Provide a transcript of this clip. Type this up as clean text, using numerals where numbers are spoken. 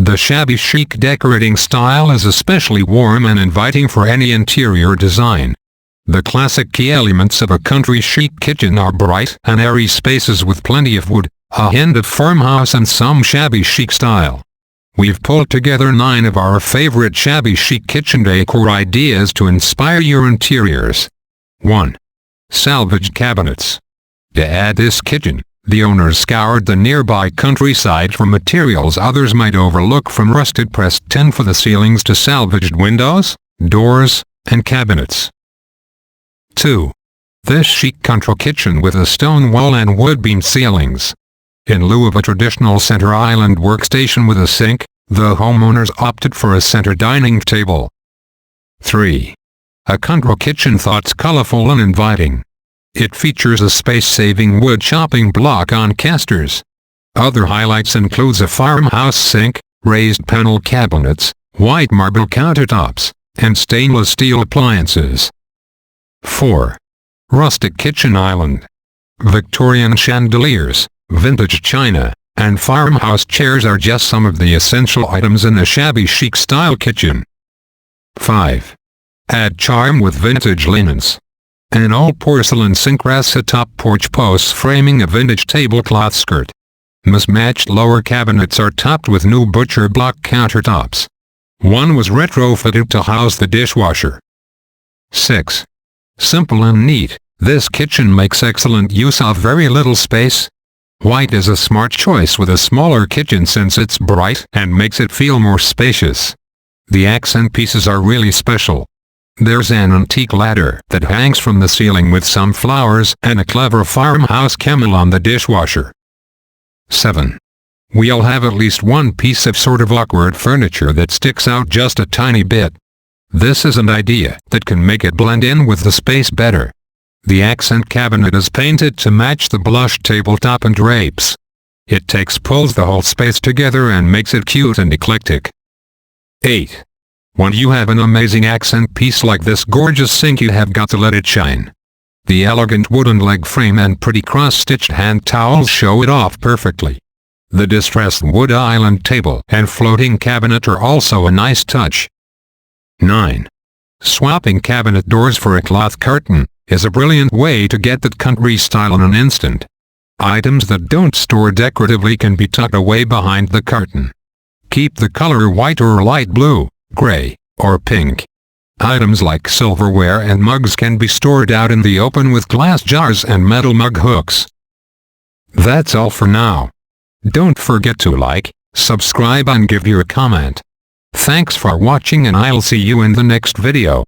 The shabby chic decorating style is especially warm and inviting for any interior design. The classic key elements of a country chic kitchen are bright and airy spaces with plenty of wood, a hint of farmhouse and some shabby chic style. We've pulled together 9 of our favorite shabby chic kitchen decor ideas to inspire your interiors. 1. Salvaged cabinets. To add this kitchen, the owners scoured the nearby countryside for materials others might overlook, from rusted pressed tin for the ceilings to salvaged windows, doors, and cabinets. 2. This chic country kitchen with a stone wall and wood beam ceilings. In lieu of a traditional center island workstation with a sink, the homeowners opted for a center dining table. 3. A country kitchen that's colorful and inviting. It features a space-saving wood chopping block on casters. Other highlights includes a farmhouse sink, raised panel cabinets, white marble countertops, and stainless steel appliances. 4. Rustic kitchen island. Victorian chandeliers, vintage china, and farmhouse chairs are just some of the essential items in a shabby chic style kitchen. 5. Add charm with vintage linens. An old porcelain sink rests atop porch posts framing a vintage tablecloth skirt. Mismatched lower cabinets are topped with new butcher block countertops. One was retrofitted to house the dishwasher. 6. Simple and neat, this kitchen makes excellent use of very little space. White is a smart choice with a smaller kitchen since it's bright and makes it feel more spacious. The accent pieces are really special. There's an antique ladder that hangs from the ceiling with some flowers and a clever farmhouse camel on the dishwasher. 7. We all have at least one piece of sort of awkward furniture that sticks out just a tiny bit. This is an idea that can make it blend in with the space better. The accent cabinet is painted to match the blush tabletop and drapes. It pulls the whole space together and makes it cute and eclectic. 8. When you have an amazing accent piece like this gorgeous sink, you have got to let it shine. The elegant wooden leg frame and pretty cross-stitched hand towels show it off perfectly. The distressed wood island table and floating cabinet are also a nice touch. 9. Swapping cabinet doors for a cloth curtain is a brilliant way to get that country style in an instant. Items that don't store decoratively can be tucked away behind the curtain. Keep the color white or light blue, gray, or pink. Items like silverware and mugs can be stored out in the open with glass jars and metal mug hooks. That's all for now. Don't forget to like, subscribe and give your comment. Thanks for watching, and I'll see you in the next video.